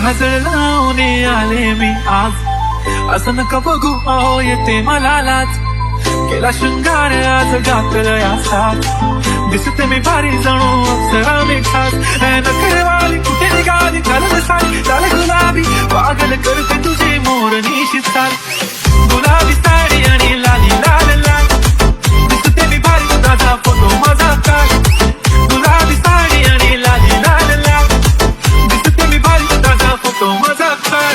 काजळ लावून आले मी आज, असं नका बघू अहो येते मला लाज. केला शृंगार आज घातलं या साथ, दिसते मी भारी जणू अप्सरा मी खास. नखरेवाली कुठे निघाली घालत साडी लाल गुलाबी, पागल करते तुझी मोरनीशी चाल. गुलाबी साडी आणि लाली लाल लाल, दिसते मी भारी ताजा फोटो माझा काल. गुलाबी साडी आणि लाली लाल लाल, दिसते मी भारी ताजा फोटो माझा काल.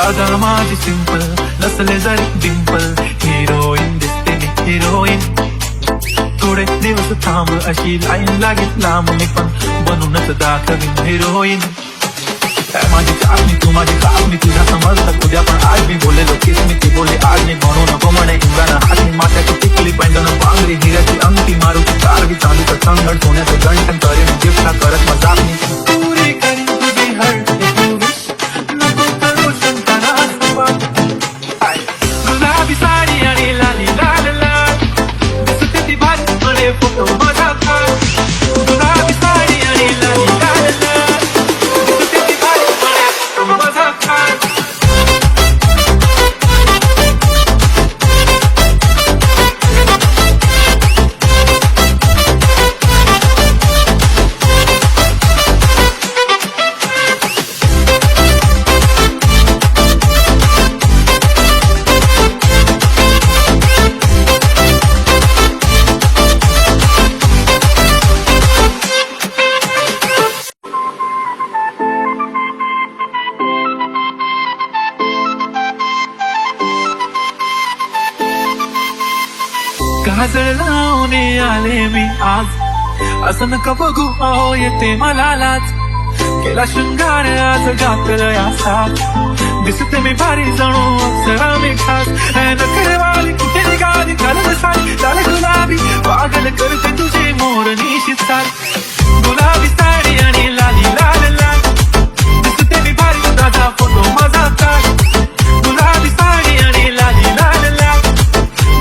अदा माझी सिंपल नसले जरी डिंपल, हिरोईन दिसते मी हिरोईन. थोडे दिवस थांब अशी लाईन लागेल लांब, मी पण बनूनच दाखवीन हिरोईन. माझी चाचणी तू माझी कापणी, तुझ्या समजत उद्या पण आज मी बोलेलो किस मी ती बोले आज मी म्हणू नको म्हणे इंगाना हाती. माथ्याची टिकली पैंजण पांगरी हिऱ्याची अंगठी, मारूची कारवी चालूचं संगड सोन्याचं गंठन करेन गिफ्टला करत मजाक मी. पुरी करीन तुझी हर्ट नको करू शंकरा. गुलाबी साडी आणि लाली लाल लाल, दिसते ती भारी म्हणे फोटो माझा काल. गुलाबी साडी आणि लाली लाल लाल, दिसते ती भारी म्हणे फोटो माझा काल. काजळ लावून आले मी आज, असं नका बघू अहो येते मला लाज. केला शृंगार आज घातलं या साथ, दिसते मी भारी जणू अप्सरा मी खास. नखरेवाली कुठे निघाली घालत साडी लाल गुलाबी, पागल करते तुझी मोरनीशी चाल. गुलाबी साडी आणि लाली लाल लाल, दिसते मी भारी ताजा फोटो माझा काल. गुलाबी साडी आणि लाली लाल लाल,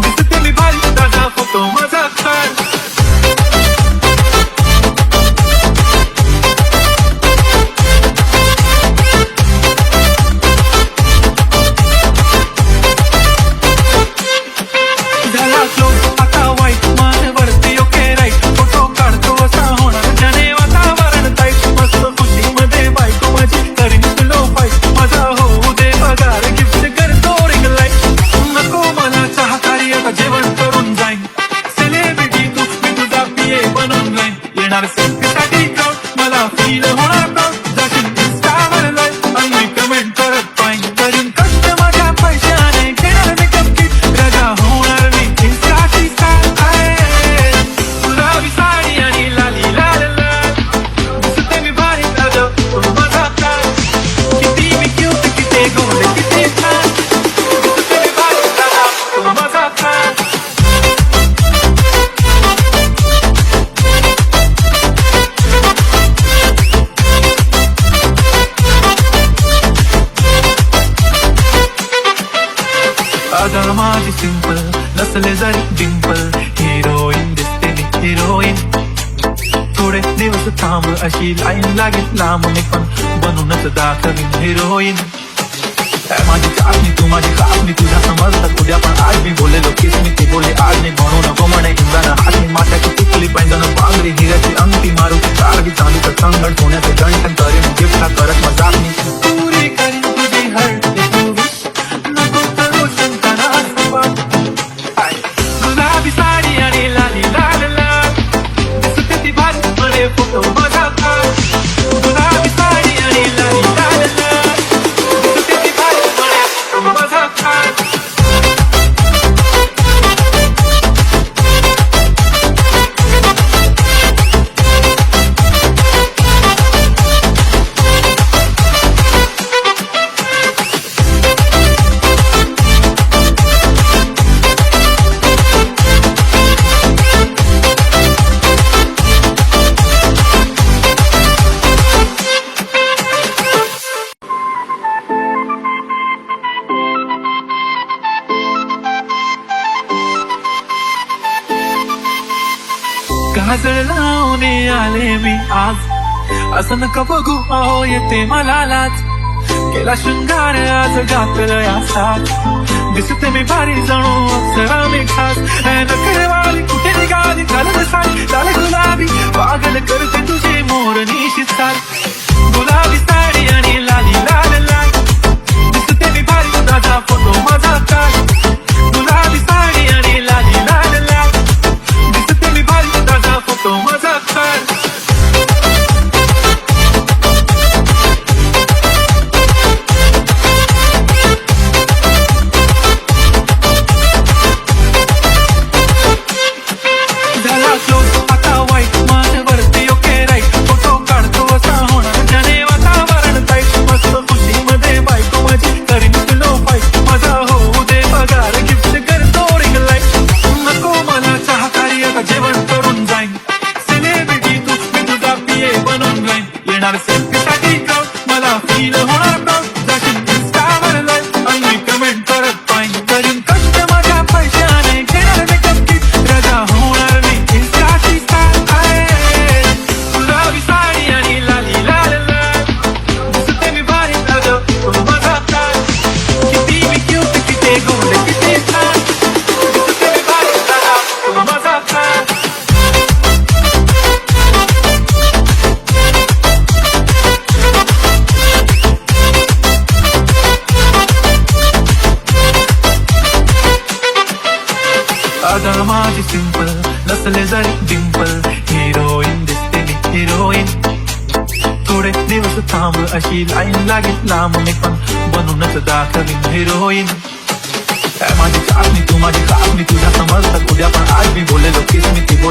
दिसते मी भारी ताजा फोटो माझा काल. झाला क्लोज आता वाईट, मान वरती ओके राईट, फोटो काढतो असा होणार ज्याने वातावरण टाईट. मस्त खुशी मध्ये बायको माझी करीन तुलो फाईट, माझा होऊ दे पगार गिफ्ट करतो रिंग लाईट. नको मला चहाकारी आता जेवण करून जाईन, सेलिब्रिटी तू मी तुझा पिये बनून जाईन. येणार सेल्फीसाठी क्राऊड मला फील होणार प्राऊड, जाशील इंस्टावर लाईव्ह आणि कमेंट करत पाहिन. करीन कष्ट माझ्या पैशाने घेणार मेकअप किट, राजा होणार मी इंस्टाची स्टार. गुलाबी साडी आणि लाली लाल लाल, दिसते मी भारी ताजा फोटो माझा काल. किती मी क्यूट किती गोड किती छान, दिसते मी भारी ताजा फोटो माझा काल. अदा माझी सिंपल नसले जरी डिंपल, हिरोईन दिसते मी हिरोईन. थोडे दिवस थांब अशी लाईन लागेल लांब, मी पण बनूनच दाखवीन हिरोईन. काय माझी चाचणी तू माझी कापणी तुझ्या समजतात उद्या पण आज मी बोललेलो किस मी ती बोलले आज नाही म्हणू नको म्हणे हिंगानं हात मी माथ्याची टिकली पैंजण पांगरी हिऱ्याची अंगठी मारू कारगी चालू तर संगण सोन्याचे जंटन करेन गिफ्टला करत मजाक मी पुरी करीन तुझी हर्ट नको करू शंकना गुलाबी साडी आणि लाली लाल लाल दिसते ती भारी म्हणे फोटो माझा गुलाबी साडी आणि लाली लाल लाल दिसते ती भारी म्हणे फोटो माझा काजळ लावणे आले मी आज असं नका बघू अहो येते मला लाज केला शृंगार आज घातलं यासात दिसते मी भारी जणू अप्सरा मी खास नकळवाली कुठे निघाली झालं साडी लाल गुलाबी पागल करते तुझे मोरनीशी चाल गुलाबी साडी आणि लाली लाल लाल दिसते मी भारी ताजा फोटो माझा काढ गुलाबी साडी आणि लाली लाल लाल दिसते मी भारी ताजा फोटो माझा काढ झाला क्लोज आता वाईट मान वरती ओके राईट फोटो काढतो असा होणार ज्याने वातावरण ताईट मस्त खुशीमध्ये बायको माझी करीन तुलो फाईट माझा होऊ दे पगार गिफ्ट करतो रिंग लाईट नको मला चहाकारी आता जेवण करून जाईन सेलिब्रिटी तू मी तुझा पिये बनून राहीन येणार सेल्फीसाठी क्राऊड मला फील होणार प्राऊड जाशील इंस्टावर लाईव्ह आणि कमेंट करत पाहिन करीन कष्ट माझ्या पैशाने घेणार मेकअप किट राजा होणार मी इंस्टाची स्टार आहे गुलाबी साडी आणि लाली लाल लाल दिसते मी भारी ताजं तो माझा प्राण किती मी क्यूट किती गोड किती छान दिसते मी भारी ताजा तो माझा प्राण अगं माझी सिंपल नसले जरी डिंपल हिरोईन दिसते मी हिरोईन थोडे दिवस थांब अशी लाईन लागेल लांब मी पण बनूनच दाखवीन हिरोईन काय माझी चाचणी तू माझी कापणी तुझ्या समजतात उद्या पण आज मी बोललेलो किस मी ती